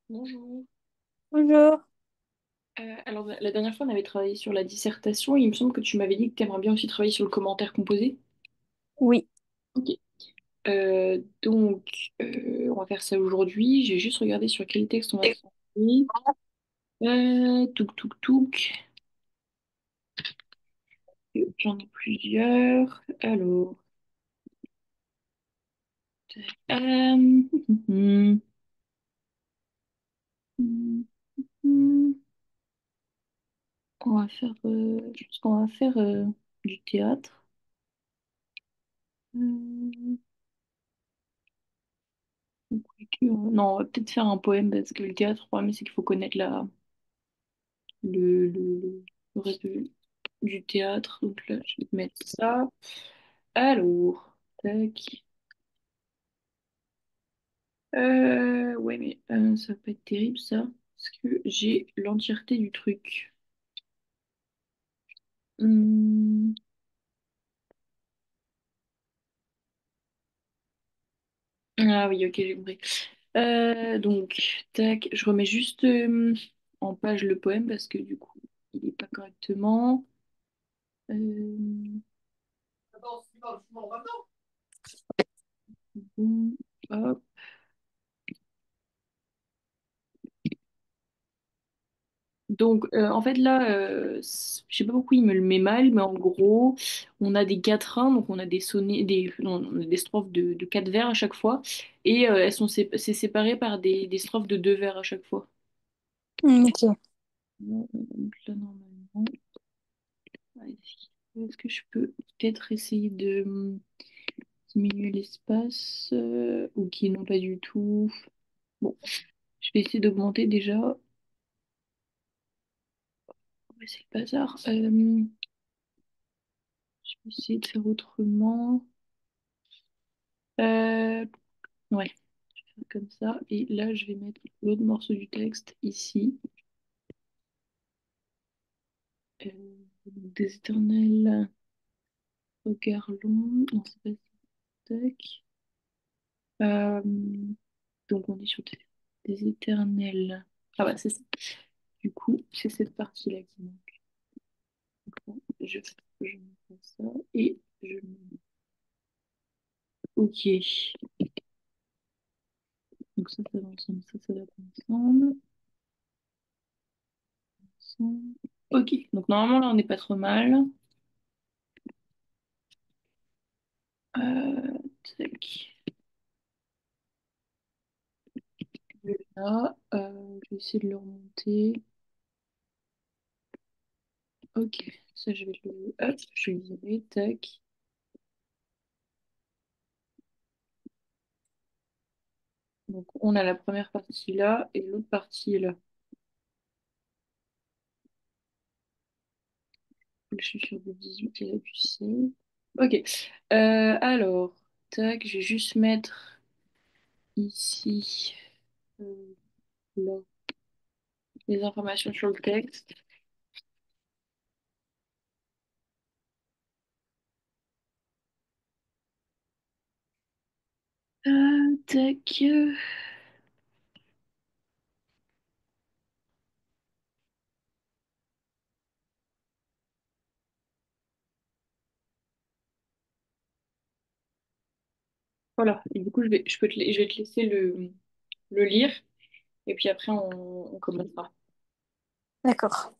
Bonjour. Bonjour. Alors, la dernière fois, on avait travaillé sur la dissertation. Il me semble que tu m'avais dit que tu aimerais bien aussi travailler sur le commentaire composé. Oui. Ok. On va faire ça aujourd'hui. J'ai juste regardé sur quel texte on va travailler. Touk. J'en ai plusieurs. Alors, hum, hum, hum. Je pense qu'on va faire du théâtre. Hum, Non, on va peut-être faire un poème parce que le théâtre, le problème, c'est qu'il faut connaître le reste du théâtre. Donc là, je vais te mettre ça. Alors, tac. Ouais, mais ça va pas être terrible ça. Parce que j'ai l'entièreté du truc. Hum, Ah oui, ok, j'ai compris. Tac, je remets juste en page le poème parce que du coup, il est pas correctement. Euh, bon, hop. En fait, là, je sais pas pourquoi il me le met mal, mais en gros, on a des quatrains, donc on a des sonnets, non, on a des strophes de quatre vers à chaque fois, et c'est séparé par des strophes de deux vers à chaque fois. Ok. Donc là, normalement, est-ce que je peux peut-être essayer de diminuer l'espace, ok, non, pas du tout. Bon, je vais essayer d'augmenter déjà. Ouais, c'est le bazar. Je vais essayer de faire autrement. Euh, ouais, comme ça. Et là, je vais mettre l'autre morceau du texte ici. Des éternels regards longs. Non, c'est pas ça. Tac. Euh, donc, on est sur des éternels. Ah bah, c'est ça. Du coup, c'est cette partie-là qui manque. Donc, je mets ça et je mets. Ok. Donc, ça va ensemble. Ça va ensemble. Ensemble. Ok. Donc, normalement, là, on n'est pas trop mal. Tac. Là, je vais essayer de le remonter. Ok, ça je vais le. Hop, je vais le virer, tac. Donc on a la première partie là et l'autre partie est là. Je suis sur du 18 et là du 16. Ok, alors, tac, je vais juste mettre ici, euh, là, les informations sur le texte. Tac. Voilà, et du coup je vais te laisser le lire et puis après on commencera. D'accord.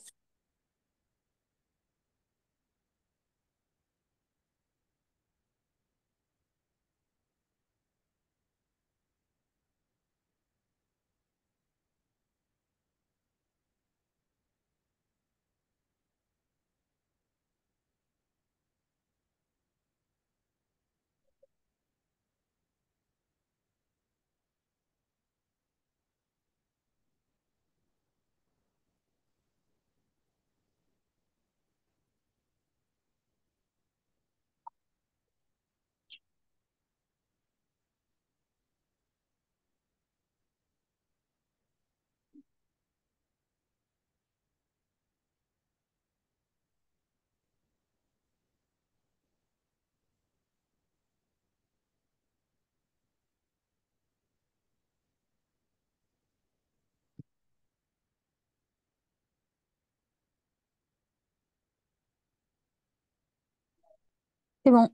C'est bon.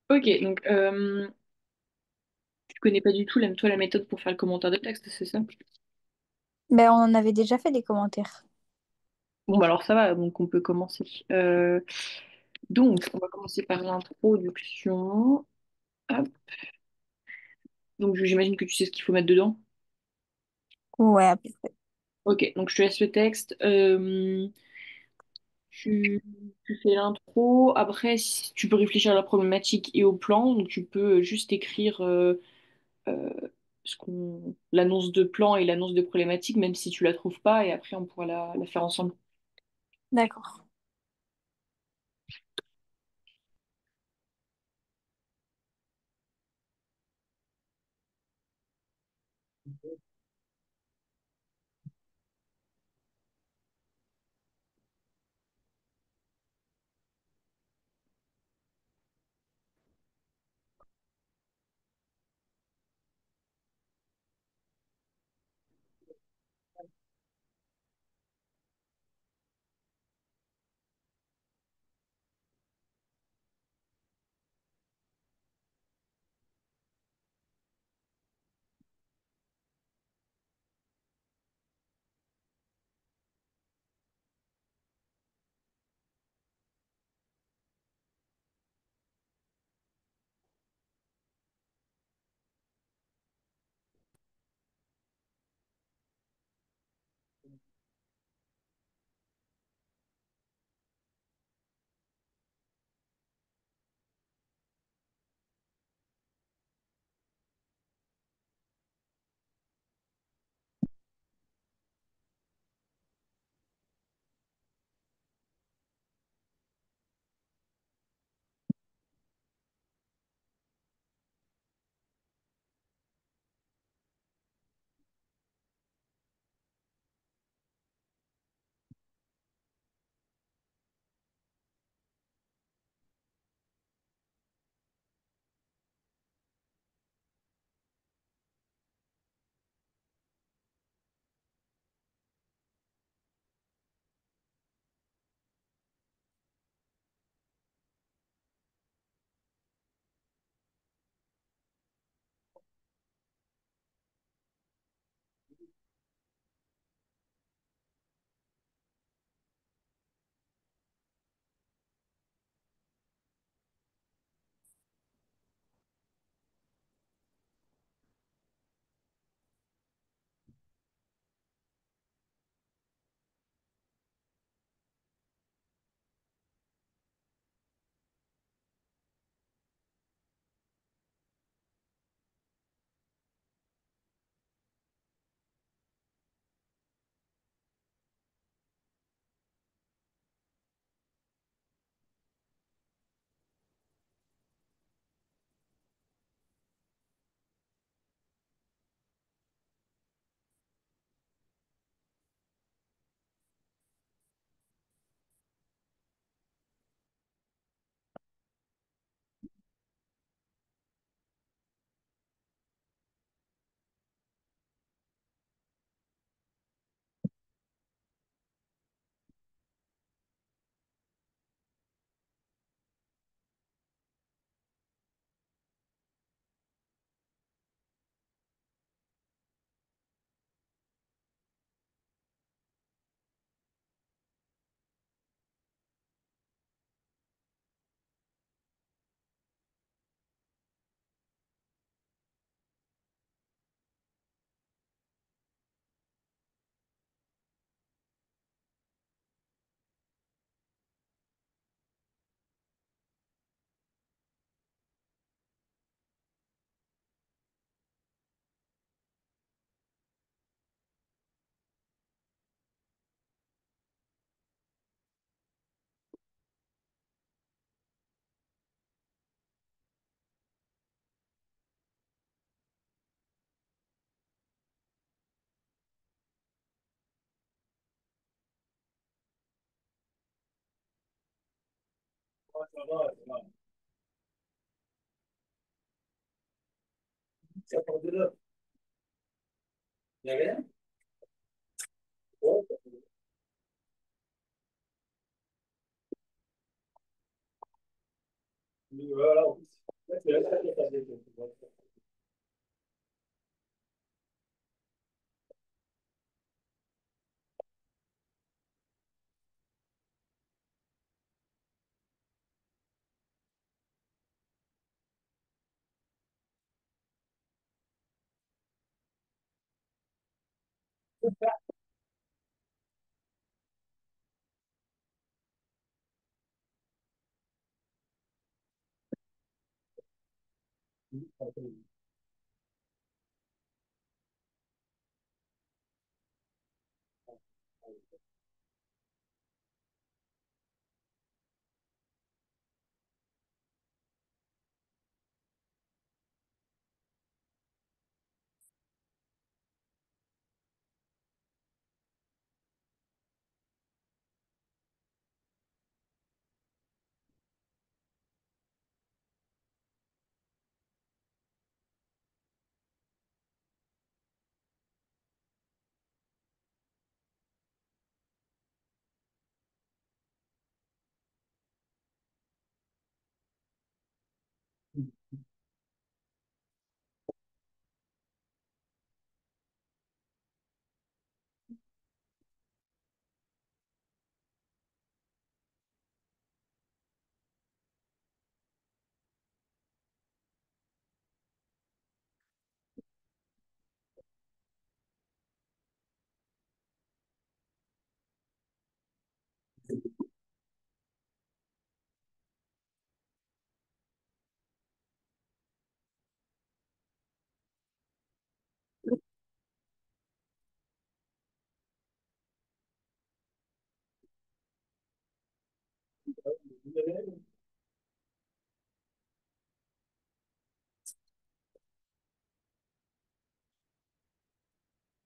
Ok, donc tu connais pas du tout toi, la méthode pour faire le commentaire de texte, c'est ça? Ben, on en avait déjà fait des commentaires. Bon, bah alors ça va, donc on peut commencer. Donc, on va commencer par l'introduction. Hop. Donc, j'imagine que tu sais ce qu'il faut mettre dedans. Ouais, à peu près. Ok, donc je te laisse le texte. Tu, tu fais l'intro. Après, si tu peux réfléchir à la problématique et au plan. Donc, tu peux juste écrire euh, l'annonce de plan et l'annonce de problématique, même si tu la trouves pas. Et après, on pourra la faire ensemble. D'accord.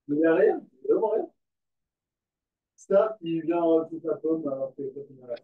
Mais il n'y a rien, vraiment rien. Ça, il vient tout sa pomme alors que c'est pas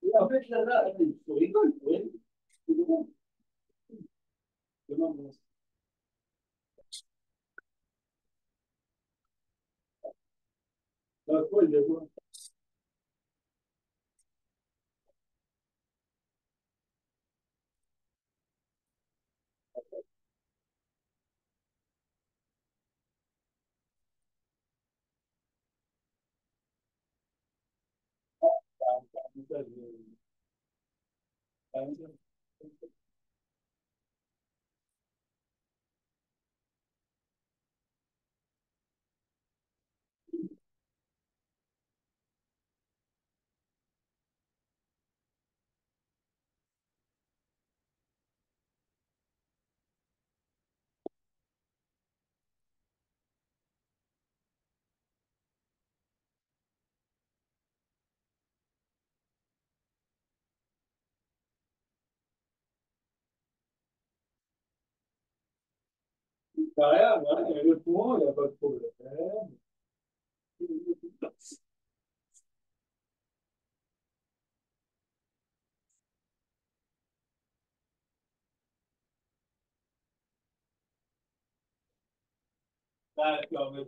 Et en fait, là, tu rigoles, oui. C'est bon. Demain, bon, quoi, il y a quoi? Un message, un message. Rien, rien, il y a le courant, il n'y a pas de problème. D'accord, mais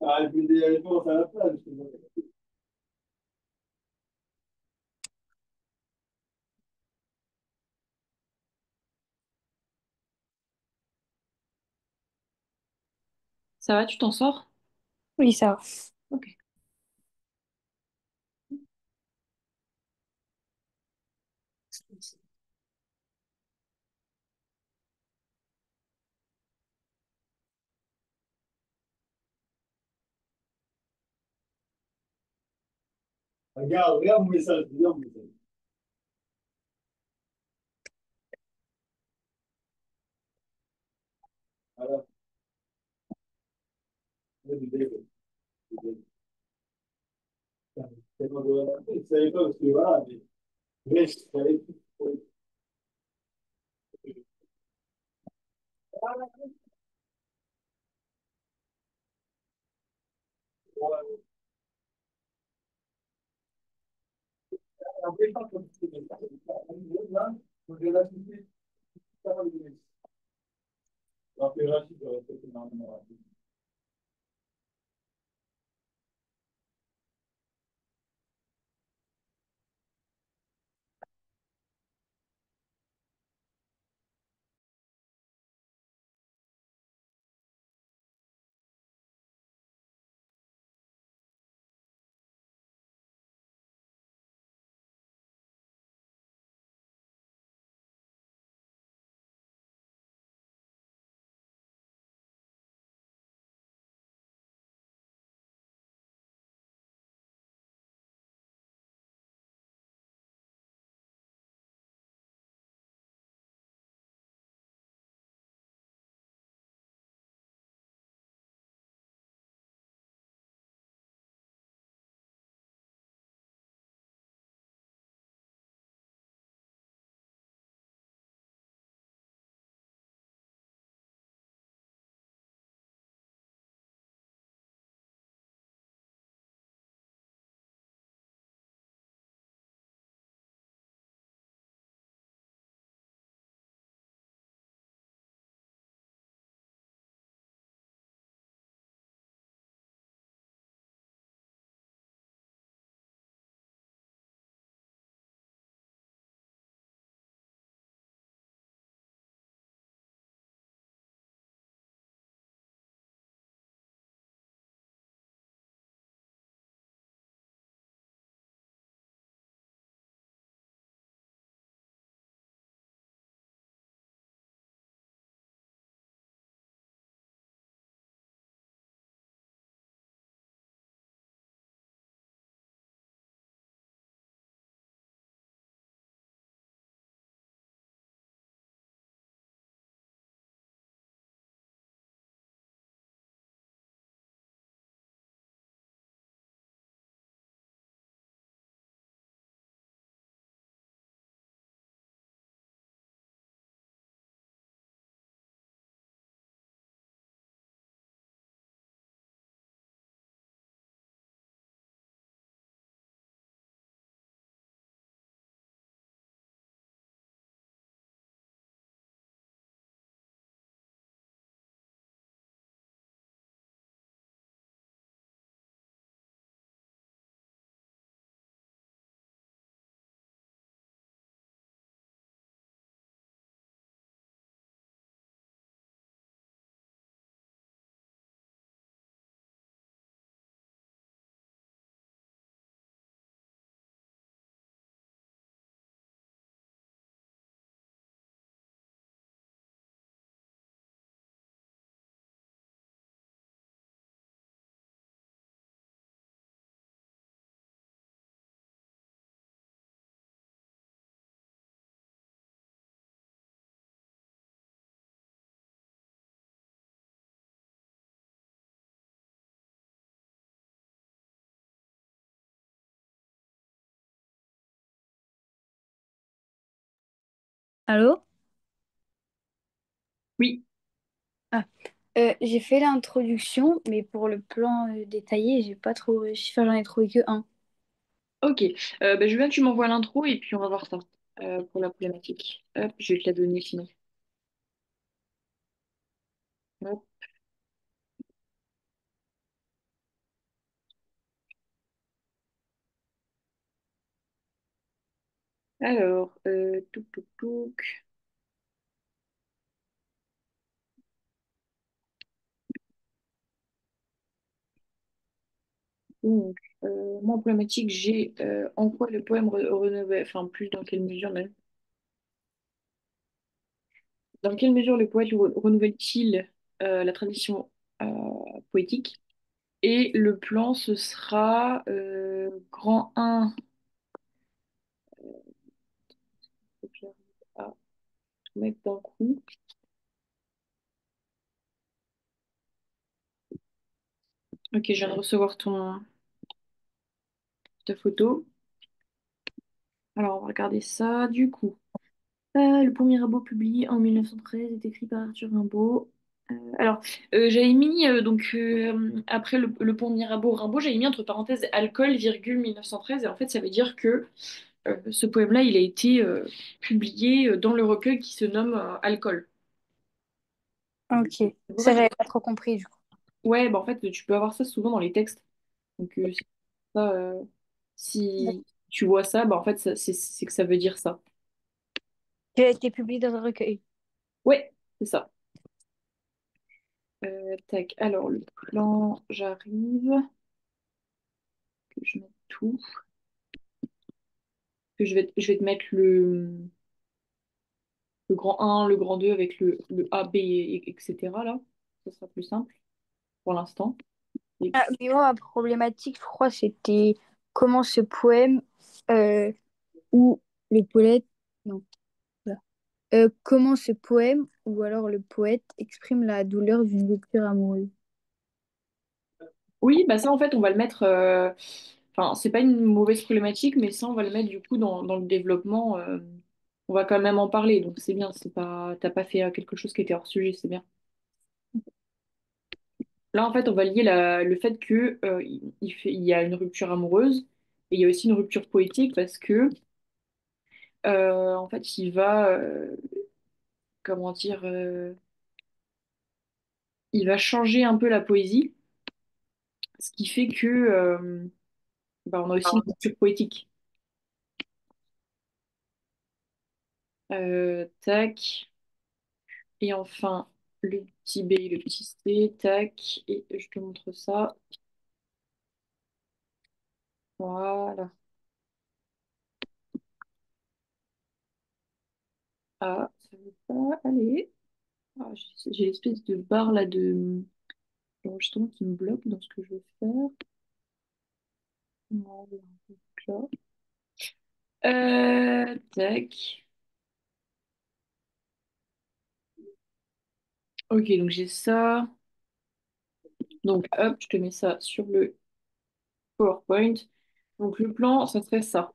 ah, et puis il y a les réponses à la place. Ça va, tu t'en sors? Oui, ça va. Ok. Regarde, regarde mon message, regarde mon message. Voilà. Ouais, du début, du début. C'est bon, je ne savais pas parce que voilà, mais je savais tout. Après, quand on fait des choses, là, on va l'ajouter, ça va le donner. Alors que là, je vais répéter énormément. Allô? Oui, Ah. J'ai fait l'introduction, mais pour le plan détaillé, j'ai pas trop réussi. Enfin, j'en ai trouvé que un. ok. Bah, je veux bien que tu m'envoies l'intro et puis on va voir ça pour la problématique. Hop, je vais te la donner sinon. Hop. Alors, touc, touc, touc. Donc, moi en problématique, j'ai en quoi le poème renouvelle, enfin plus dans quelle mesure même. Dans quelle mesure le poète renouvelle-t-il la tradition euh, poétique? Et le plan, ce sera grand 1. Faut que j'arrive à tout mettre d'un coup. Ok, je viens de recevoir ta photo. Alors, on va regarder ça. Du coup, le Pont Mirabeau, publié en 1913, est écrit par Arthur Rimbaud. Alors, j'avais mis, après le Pont Mirabeau, Rimbaud, j'avais mis entre parenthèses alcool, virgule 1913. Et en fait, ça veut dire que ce poème-là, il a été publié dans le recueil qui se nomme Alcool. Ok. C'est pour ça Ça, que j'avais pas trop compris, du coup. ouais, bah en fait, tu peux avoir ça souvent dans les textes. Donc, ça, si tu vois ça, bah en fait, c'est que ça veut dire ça. Qui a été publié dans un recueil. Ouais, c'est ça. Tac, alors le plan, j'arrive, que je mette tout. Que je vais te mettre le grand un, le grand 2 avec le A, B, etc. là. Ça sera plus simple pour l'instant. Et Ah, mais moi, ma problématique, je crois, c'était comment ce poème euh, ou le poète, non, voilà. Comment ce poème ou alors le poète exprime la douleur d'une rupture amoureuse. oui, bah ça en fait, on va le mettre. Enfin, c'est pas une mauvaise problématique, mais ça, on va le mettre du coup dans le développement. On va quand même en parler, donc c'est bien. C'est pas, t'as pas fait quelque chose qui était hors sujet, c'est bien. Là, en fait, on va lier le fait que il y a une rupture amoureuse et il y a aussi une rupture poétique parce que en fait, comment dire, il va changer un peu la poésie, ce qui fait que bah, on a aussi une rupture poétique. Tac. Et enfin, le petit B, le petit C, tac. Et je te montre ça. Voilà. Ah, ça veut pas aller. Ah, j'ai l'espèce de barre là de d'enregistrement qui me bloque dans ce que je veux faire. Voilà, donc là. Tac. Ok, donc j'ai ça. Donc hop, je te mets ça sur le PowerPoint. Donc le plan, ça serait ça.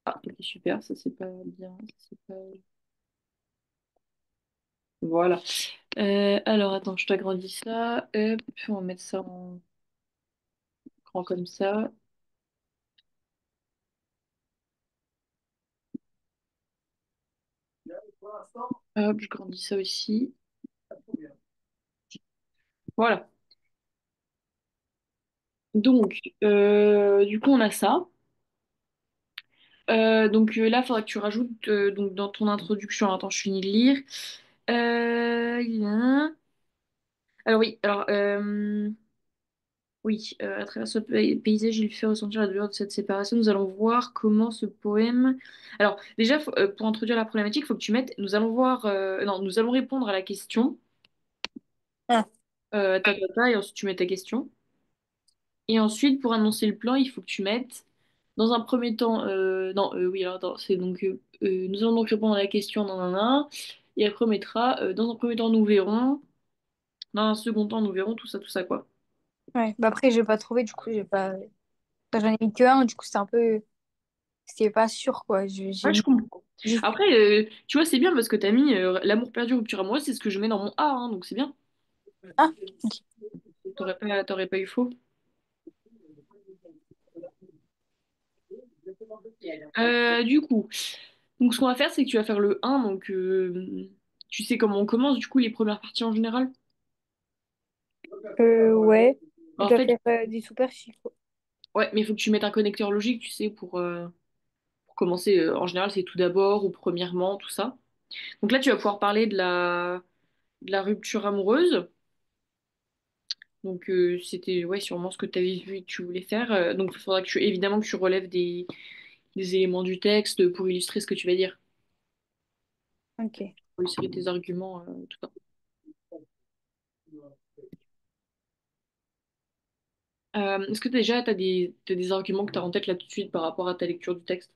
Ah, ok, super, ça c'est pas bien. Ça, c'est pas... Voilà. Alors attends, je t'agrandis ça. Hop, on va mettre ça en grand comme ça. Hop, je grandis ça aussi. Voilà. Donc, du coup, on a ça. Donc là, il faudra que tu rajoutes donc, dans ton introduction. Attends, je finis de lire. Il y a- Alors oui, oui, à travers ce paysage, il fait ressentir la douleur de cette séparation. Nous allons voir comment ce poème. Alors déjà, pour introduire la problématique, il faut que tu mettes. Nous allons voir. Non, nous allons répondre à la question. Ah, Et ensuite tu mets ta question. Et ensuite, pour annoncer le plan, il faut que tu mettes, dans un premier temps, non, oui, alors attends, c'est donc, nous allons donc répondre à la question, nan, nan, nan. Et après, on mettra, dans un premier temps, nous verrons, dans un second temps, nous verrons, tout ça, quoi. ouais. Bah après, j'ai pas trouvé, du coup, j'ai pas. Enfin, j'en ai mis que un, du coup, c'était un peu. C'était pas sûr, quoi. Ouais, J'ai je mis. comprends. Je- Après, tu vois, c'est bien parce que t'as mis l'amour perdu, rupture amoureuse, c'est ce que je mets dans mon A, hein, donc c'est bien. Ah, ok. T'aurais pas eu faux. Du coup, donc ce qu'on va faire, c'est que tu vas faire le un donc tu sais comment on commence, du coup, les premières parties en général. Ouais. Je En dois fait, faire des super chiffres. ouais, mais il faut que tu mettes un connecteur logique, tu sais, pour commencer. En général, c'est tout d'abord ou premièrement, tout ça. Donc là, tu vas pouvoir parler de la rupture amoureuse. Donc c'était ouais, sûrement ce que tu avais vu et que tu voulais faire. Donc il faudra évidemment que tu relèves des éléments du texte pour illustrer ce que tu vas dire, Ok. pour illustrer tes arguments, tout ça. Est-ce que déjà tu as t'as des arguments que tu as en tête là tout de suite par rapport à ta lecture du texte?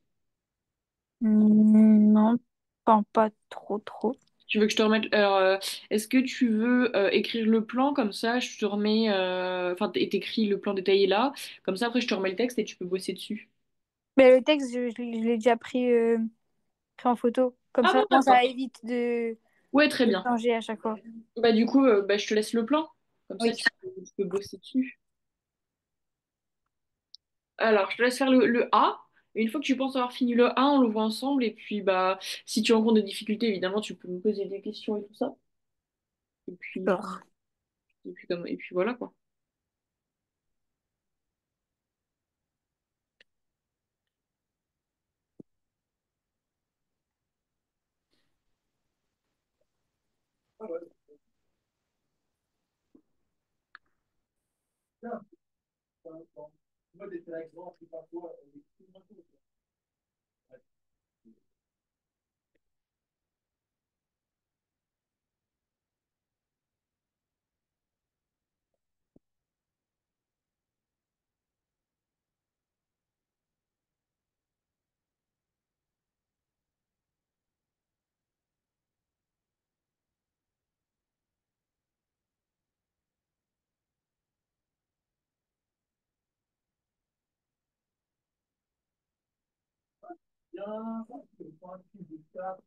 Non, pas trop trop. Tu veux que je te remette. Alors, est-ce que tu veux écrire le plan comme ça, je te remets. Enfin, t'écris le plan détaillé là. Comme ça, après, je te remets le texte et tu peux bosser dessus. Mais le texte, je l'ai déjà pris en photo. Comme Ah ça, bon, au moins, ça d'accord. évite Ouais, très de bien. changer à chaque fois. Bah, du coup, bah, je te laisse le plan. Comme ça, Oui. tu peux bosser dessus. Alors, je te laisse faire le A. Et une fois que tu penses avoir fini le A, on le voit ensemble. Et puis, bah, si tu rencontres des difficultés, évidemment, tu peux me poser des questions et tout ça. Et puis, D'accord. et puis voilà, quoi. Moi, des exemples, parfois, bien, je prends un petit bout de ça.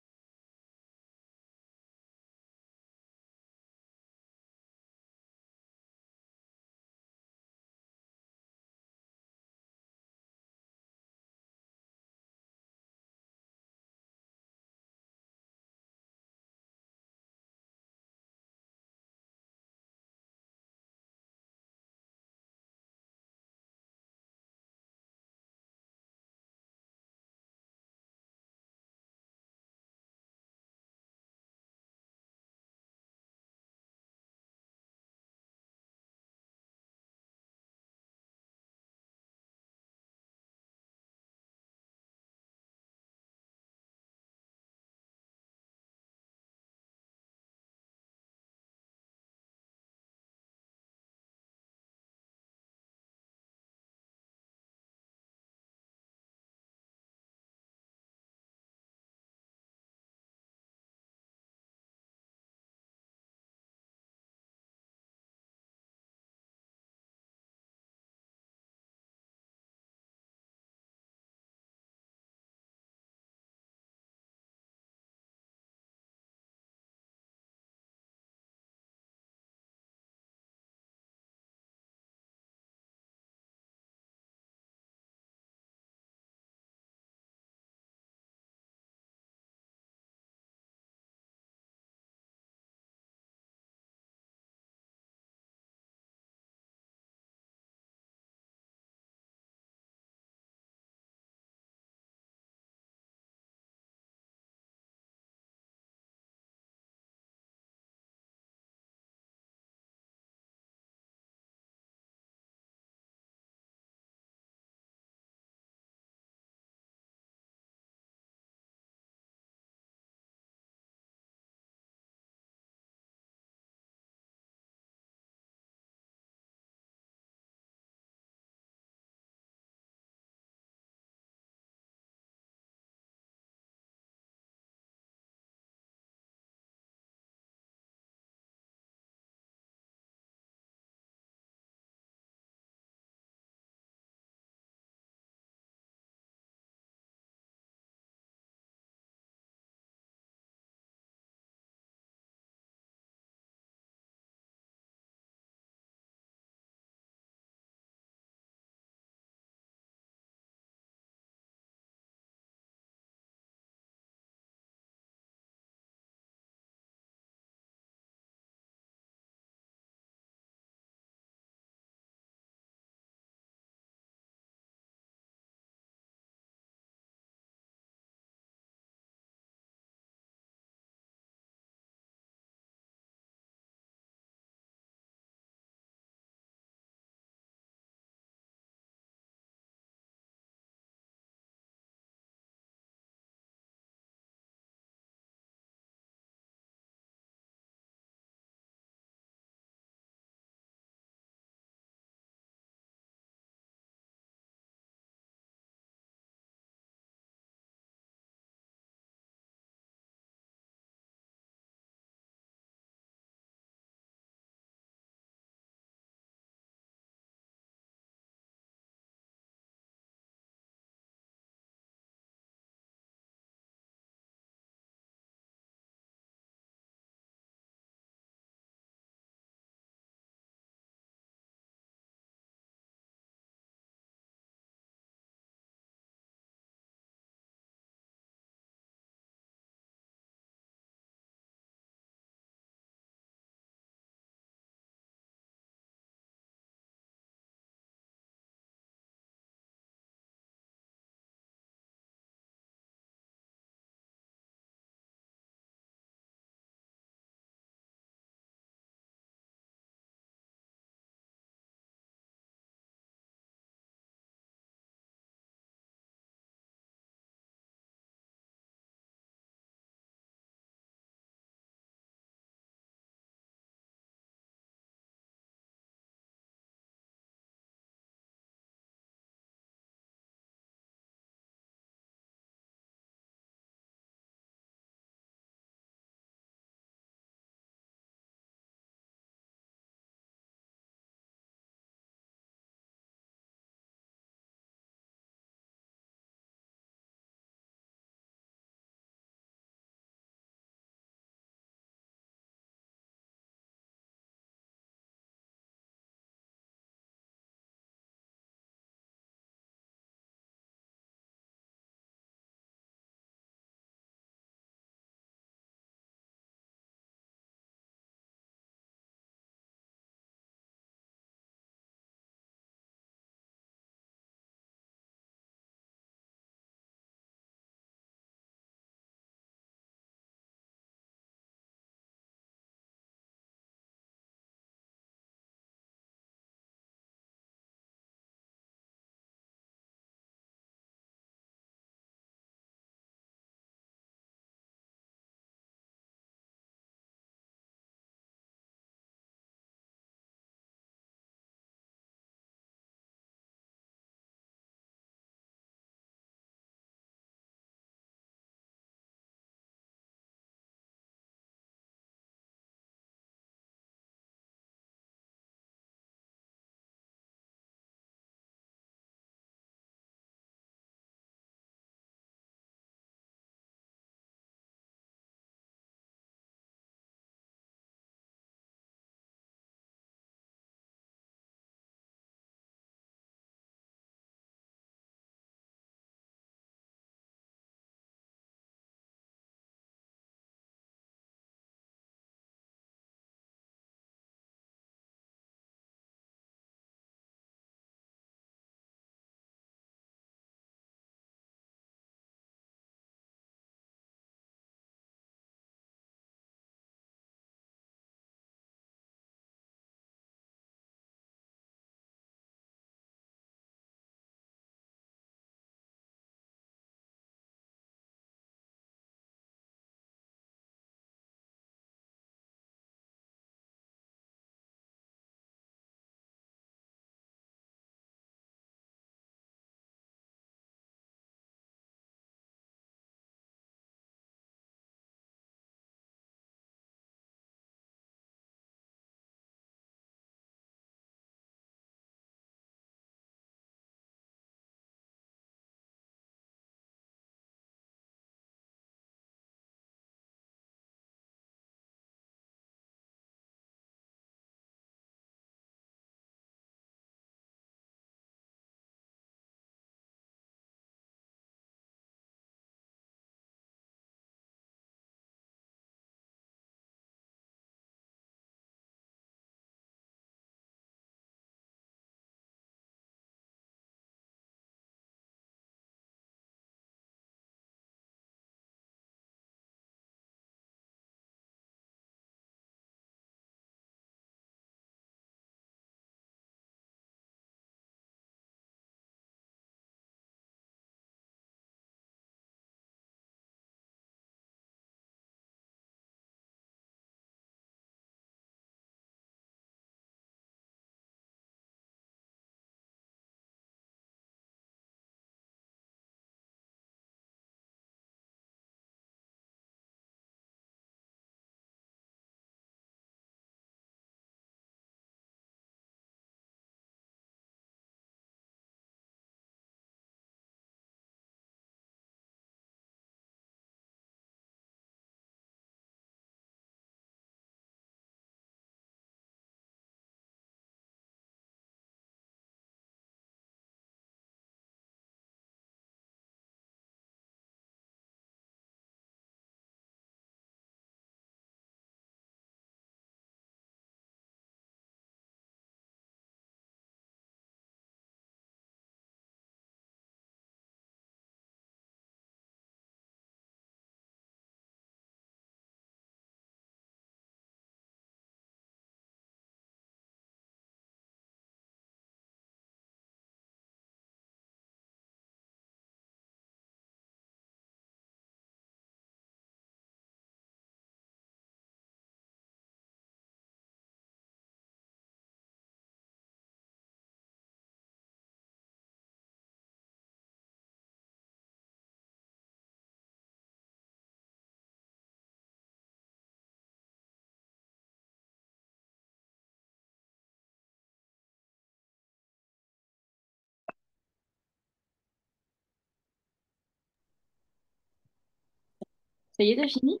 Ça y est, t'as fini?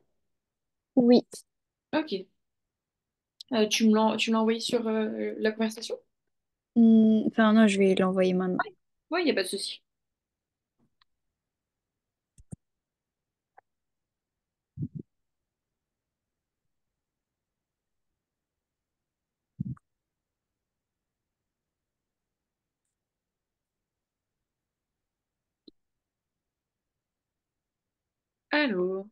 Oui. Ok. Tu me l'as envoyé sur la conversation? Enfin, non, je vais l'envoyer maintenant. Ouais, il a pas de souci. Allô.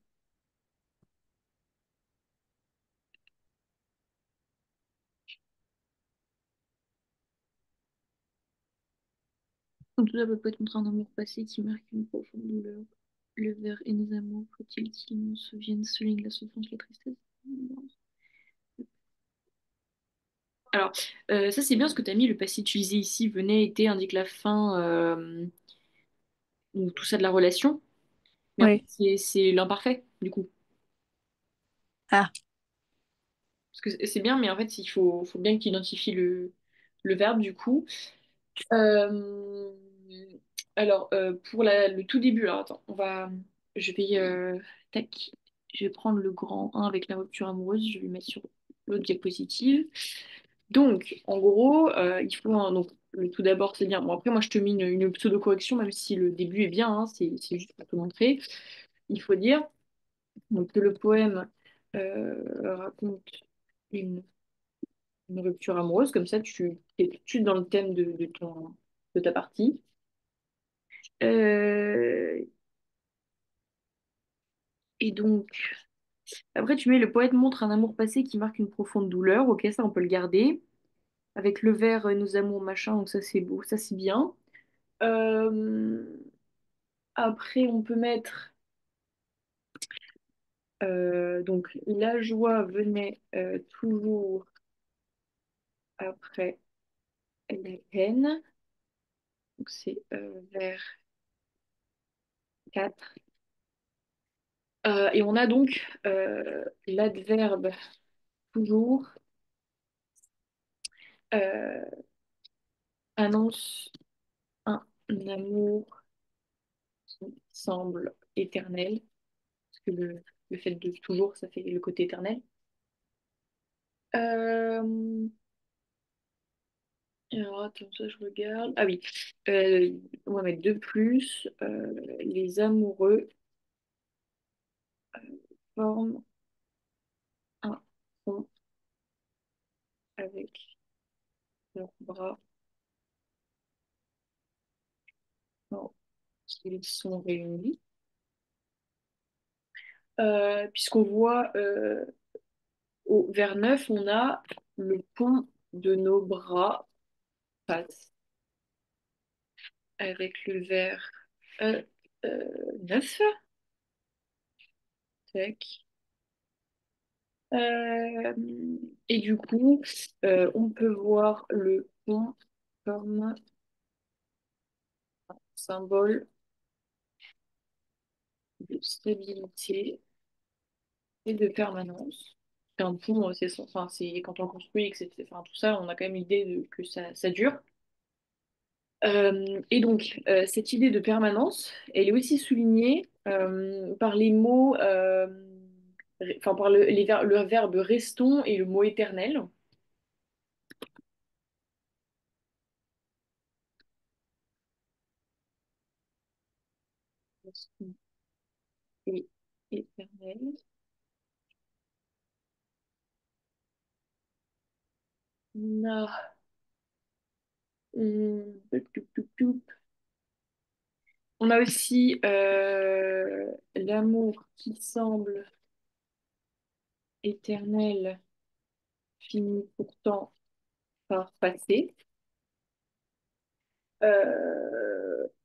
En tout cas, peut être contre un amour passé qui marque une profonde douleur. Le vers et nos amours, faut-il qu'ils nous souviennent, souligne la souffrance, la tristesse? Alors, ça c'est bien ce que tu as mis, le passé utilisé ici, venait, était, indique la fin, ou tout ça de la relation. Mais en fait, Oui. c'est l'imparfait, du coup. Ah, Parce que c'est bien, mais en fait, faut bien que tu identifies le verbe, du coup. Euh, alors, pour le tout début, alors attends, je vais, tac, je vais prendre le grand 1 avec la rupture amoureuse, je vais le mettre sur l'autre diapositive. Donc, en gros, il faut donc le tout d'abord, c'est bien. Bon, après, moi, je te mets une pseudo-correction, même si le début est bien, hein, c'est juste pour te montrer. Il faut dire donc, que le poème raconte une, une rupture amoureuse, comme ça, tu es tout de suite dans le thème de ta partie. Euh, et donc, après, tu mets le poète montre un amour passé qui marque une profonde douleur. Ok, ça, on peut le garder. Avec le vers, nos amours, machin, donc ça, c'est beau, ça, c'est bien. Euh, Après, on peut mettre donc la joie venait toujours après la peine. Donc c'est vers 4. Et on a donc l'adverbe toujours euh, annonce un amour qui semble éternel. Parce que le fait de toujours, ça fait le côté éternel. Euh, Alors, attends, ça, je regarde. Ah oui, Euh, on va mettre deux plus. Les amoureux forment un pont avec leurs bras quand ils sont réunis. Puisqu'on voit vers 9, on a le pont de nos bras passe avec le vers euh, 9. Tac. Euh, et du coup, on peut voir le pont comme symbole de stabilité et de permanence. C'est un pont, enfin, c'est quand on construit, etc. Enfin, tout ça, on a quand même l'idée que ça dure. Et donc, cette idée de permanence, elle est aussi soulignée par les mots, enfin, par le verbe restons et le mot éternel. Restons et éternel. On a, toup, toup, toup. On a aussi l'amour qui semble éternel finit pourtant par passer,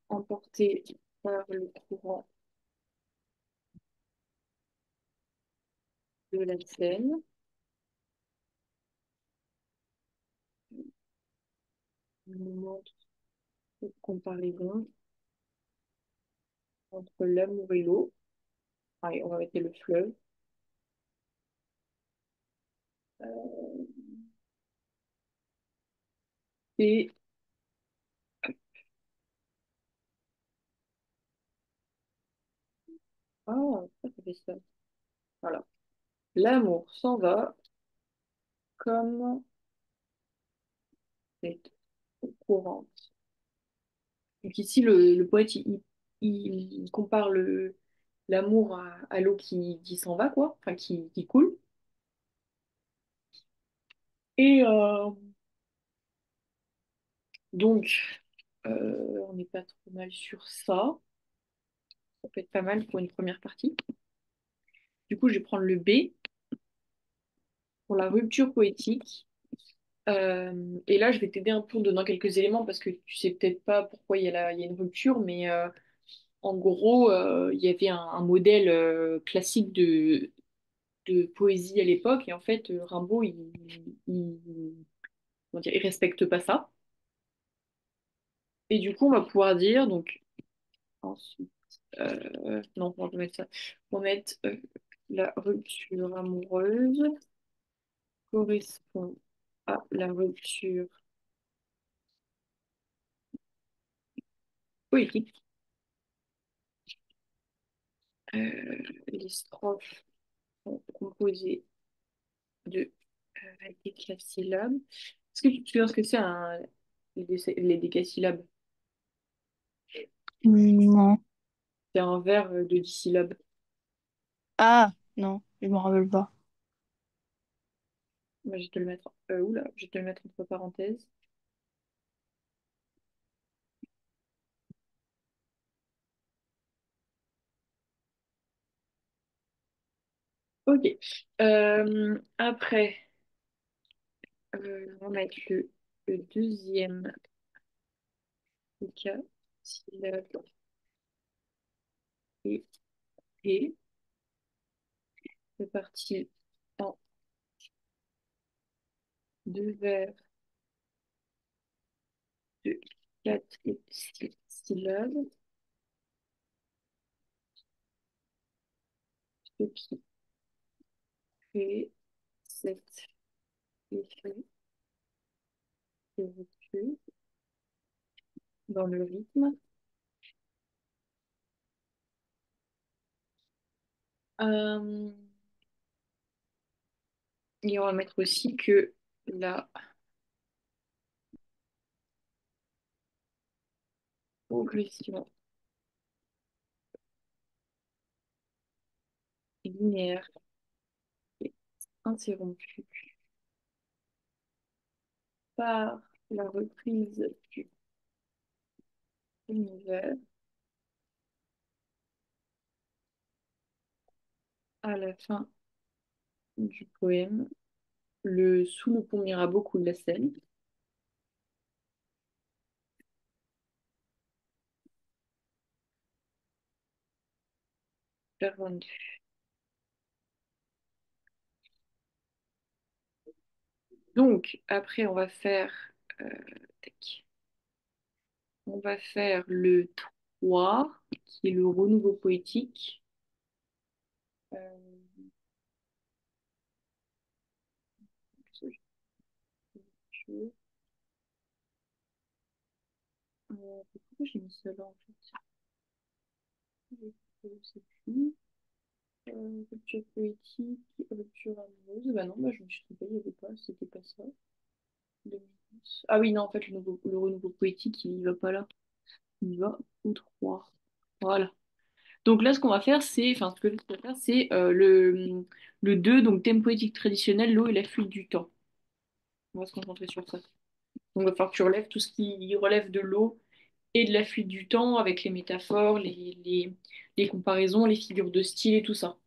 emporté par le courant de la Seine. On nous montre une comparaison entre l'amour et l'eau. Allez, on va mettre le fleuve. Et ah, fait ça. Voilà. L'amour s'en va comme cette eau courante. Donc ici, le poète, il compare l'amour à l'eau qui s'en va, quoi, enfin qui coule. Et donc, on n'est pas trop mal sur ça. Ça peut être pas mal pour une première partie. Du coup, je vais prendre le B pour la rupture poétique. Et là, je vais t'aider un peu en donnant quelques éléments parce que tu sais peut-être pas pourquoi il y a une rupture, mais en gros, il y avait un modèle classique de poésie à l'époque, et en fait, Rimbaud, comment dire, il respecte pas ça. Et du coup, on va pouvoir dire, donc, ensuite, non, on va mettre ça. On va mettre la rupture amoureuse correspond à la rupture poétique. Les strophes sont composées de décasyllabes. Est-ce que tu te souviens ce que c'est les décasyllabes? Non. C'est un vers de 10 syllabes. Ah, non, je me rappelle pas. Moi, je vais te le mettre, oula, je vais te le mettre entre parenthèses. Ok. Après, on va mettre le deuxième décasyllabe et et. C'est parti en deux vers de 4 et 6 syllabes, ce qui fait cet effet de recul dans le rythme. Euh, et on va mettre aussi que la progression linéaire est interrompue par la reprise du univers à la fin du poème. Sous le pont Mirabeau coule la Seine. Vers 22. Donc, après, euh, tac. On va faire le 3 qui est le renouveau poétique. Euh, je- pourquoi j'ai mis ça là en fait? Je sais plus. Rupture poétique, rupture amoureuse. Bah non, bah, je me suis trompée, il n'y avait pas, c'était pas ça. 2010. Ah oui, non, en fait, le renouveau poétique, il y va pas là. Il y va au 3. Voilà. Donc là, ce qu'on va faire, c'est, enfin, ce que je vais faire, c'est le 2, donc thème poétique traditionnel, l'eau et la fuite du temps. On va se concentrer sur ça. Donc, il va falloir que tu relèves tout ce qui relève de l'eau et de la fuite du temps avec les métaphores, les comparaisons, les figures de style et tout ça.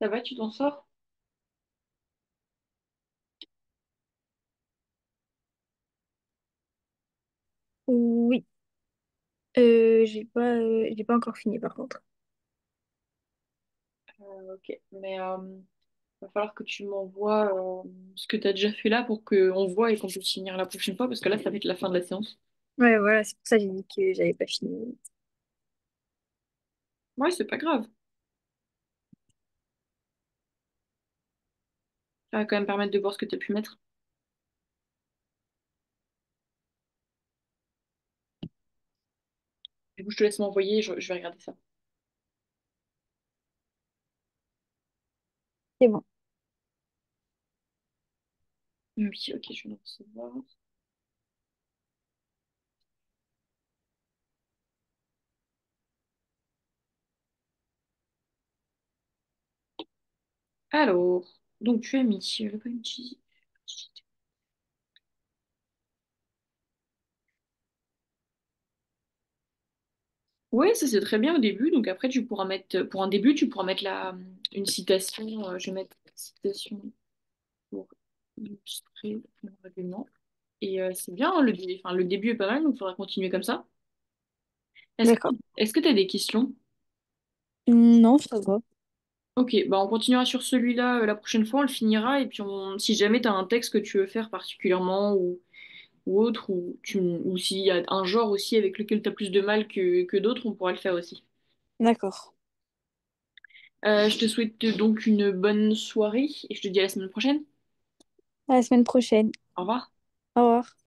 Ça va, tu t'en sors? Oui, j'ai pas encore fini par contre. Ok, mais va falloir que tu m'envoies ce que tu as déjà fait là pour qu'on voit et qu'on puisse finir la prochaine fois, parce que là, ça va être la fin de la séance. Ouais, voilà, c'est pour ça que j'ai dit que j'avais pas fini. Ouais, c'est pas grave. Ça va quand même permettre de voir ce que tu as pu mettre. Du coup, je te laisse m'envoyer, je vais regarder ça. C'est bon. Oui, ok, je vais le recevoir. Alors, donc tu as mis le PNJ. Oui, ça c'est très bien au début. Donc après, tu pourras mettre, pour un début, tu pourras mettre une citation. Je vais mettre citation pour illustrer mon argument. Et c'est bien, hein, enfin, le début est pas mal, donc il faudra continuer comme ça. Est-ce que D'accord. est-ce que tu as des questions? Non, ça va. Ok, bah on continuera sur celui-là la prochaine fois, on le finira. Et puis si jamais tu as un texte que tu veux faire particulièrement ou autre, ou s'il y a un genre aussi avec lequel tu as plus de mal que d'autres, on pourra le faire aussi. D'accord. Je te souhaite donc une bonne soirée et je te dis à la semaine prochaine. À la semaine prochaine. Au revoir. Au revoir.